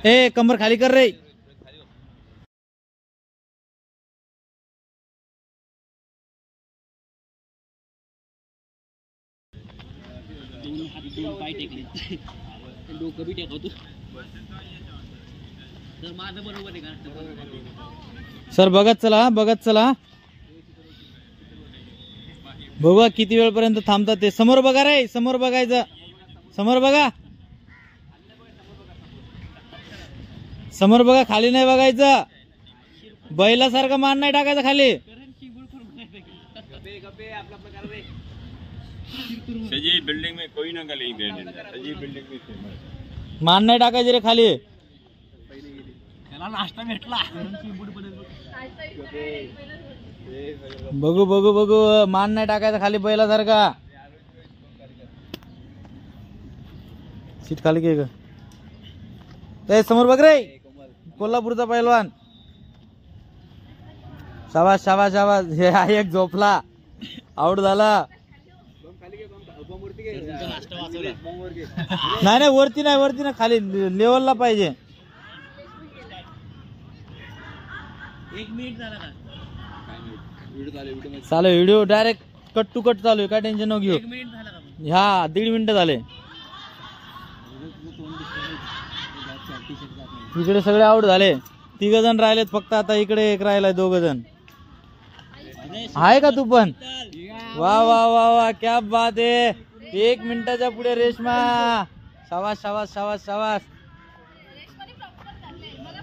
ए कंबर खाली कर रे. डोकं बी टेकवतो तर माझं बरोबर आहे का सर. बघत चला, बघत चला. बघा किती वेळपर्यंत थांबतात ते. समोर बघा रे, समोर बघायचं. समोर बघा, समोर बघा, खाली नाही बघायचं. बैलासारखं मान नाही टाकायचं खाली. सजी बिल्डिंग में कोई ना गली सजी बिल्डिंग में मान नाही टाकायचे रे खाली. त्याला नाश्ता भेटला. बघू बघू बघू, मान नाही टाकायचा खाली बैलासारखा. सीट खाली घे ग. ते समोर बघ रे, कोल्हापूरचा पैलवान. शाबास शाबास शाबास. हे एक झोपला, आउट झाला. नाही नाही, वरती नाही, वरती नाही, खाली लेवलला पाहिजे. 1 मिनिट झाला का? चालू video direct cut to cut चालू आहे, काय टेन्शन नको घेऊ. 1 मिनिट झाला का? ह्या 1.5 मिनिटं झाले. इकडे सगळे आउट झाले. 3 जण राहिलेत फक्त आता. इकडे एक राहिलाय, 2 जण. आहे का तू पण? वा वा वा वा, क्या बात आहे. 1 मिनिटाच्या पुढे रेशमा. शाबास शाबास शाबास शाबास.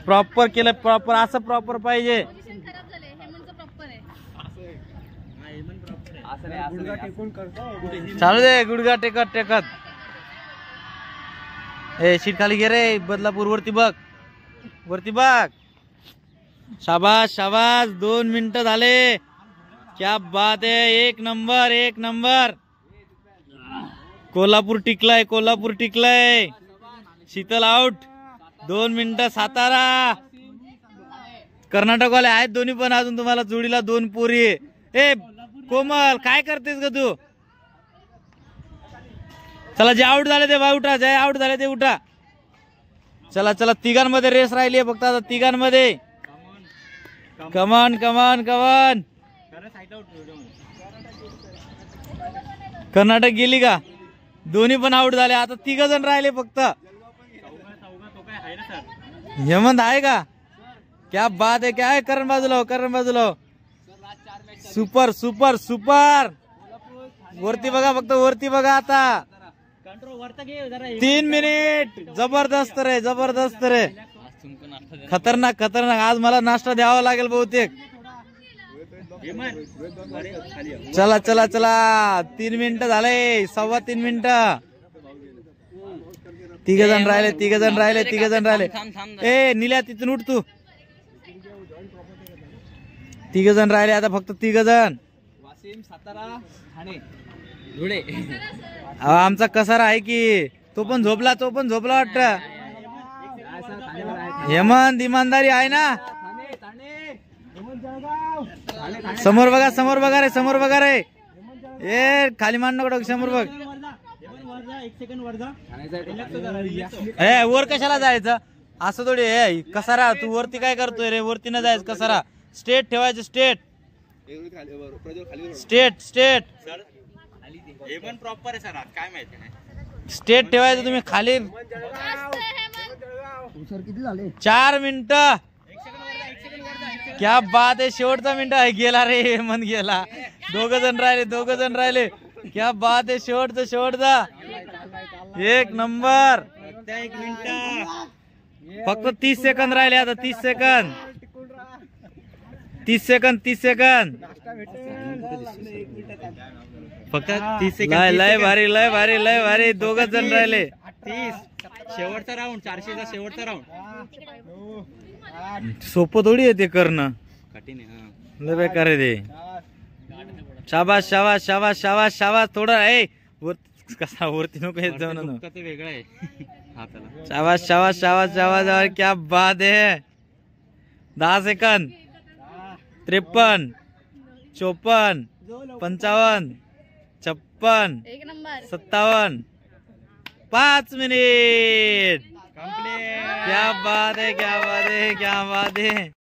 प्रॉपर केलं, प्रॉपर. असं प्रॉपर पाहिजे. चालू दे, गुडघा टेकत टेकत. ए सीट खाली घे रे. बदलापूर वरती बघ, वरती बघ. शाबास शाबास. 2 मिनिटं झाले. क्या बात है. 1 नंबर, 1 नंबर. कोल्हापूर टिकलाय, कोल्हापूर टिकलाय. शीतल आउट. 2 मिनिटं. सातारा. कर्नाटकवाले आहेत दोन्ही पण. अजून तुम्हाला जोडीला 2 पोरी. ए कोमल, काय करतेस ग तू? चला, जे आउट झाले ते उठा, जे आउट झाले ते उठा. चला चला, 3घांमध्ये रेस राहिली आहे फक्त आता. 3घांमध्ये. कमान कमान कमान. कर्नाटक गेली का? दोन्ही पण आउट झाले. आता 3 जण राहिले फक्त. हेमंत आहे का? क्या बात आहे. क्या आहे? करण बाजूला हो, करण बाजूला हो. Super super super. वरती बघा, फक्त वरती बघा आता. 3 मिनिट. जबरदस्त रे, जबरदस्त रे. खतरनाक खतरनाक. आज मला नाश्ता द्यावा लागेल बहुतेक. चला चला चला. 3 मिनिटं झाले. 3.25 मिनिटं. 3 जण राहिले, 3 जण राहिले, 3 जण राहिले. ए निल्या, तिथून उठ तू. 3 जण राहिले आता फक्त. 3 जण. वाशिम, सातारा, ठाणे, धुळे. आमचा कसारा आहे की. तो पण झोपला, तो पण झोपला वाटत. हेमंत इमानदारी आहे ना. समोर बघा, समोर बघा रे, समोर बघा रे. ए खाली मान नको, समोर बघ. ए वर कशाला जायचं? असं थोडी. कसारा तू वरती काय करतोय रे? वरती न जायचं. कसारा स्टेट ठेवायचं. State state state. प्रॉपर आहे सर. काय माहिती नाही. स्टेट ठेवायचं तुम्ही खाली. 4 मिनिटं. क्या बात आहे. शेवटचा मिनिट आहे. गेला रे, हेमंत गेला. 2 जण राहिले, 2 जण राहिले. क्या बात आहे. शेवटचं, शेवटचा. 1 नंबर. 1 मिनिट. फक्त 30 सेकंद राहिले आता. 30 सेकंद. 30 सेकंद. 30 सेकंद फक्त. 30 सेकंद. लय भारी, लय भारी, लय भारी. 2 जण राहिले. 30. शेवटचा राऊंड. 400चा शेवटचा राऊंड. सोपं थोडी आहे ते करणं. कठीण आहे. लय बेकार आहे ते. शाबास शाबास शाबास शाबास शाबास. थोडं ए कसा वरती नको येत जाऊ ना. वेगळं आहे. शाबास शाबास शाबास शाबास. क्या बात है. 10 सेकंद. 53, 54, 55, 56, 57. 5 मिनिट. कंप्लीट. क्या बात है, क्या बात है, क्या बात है.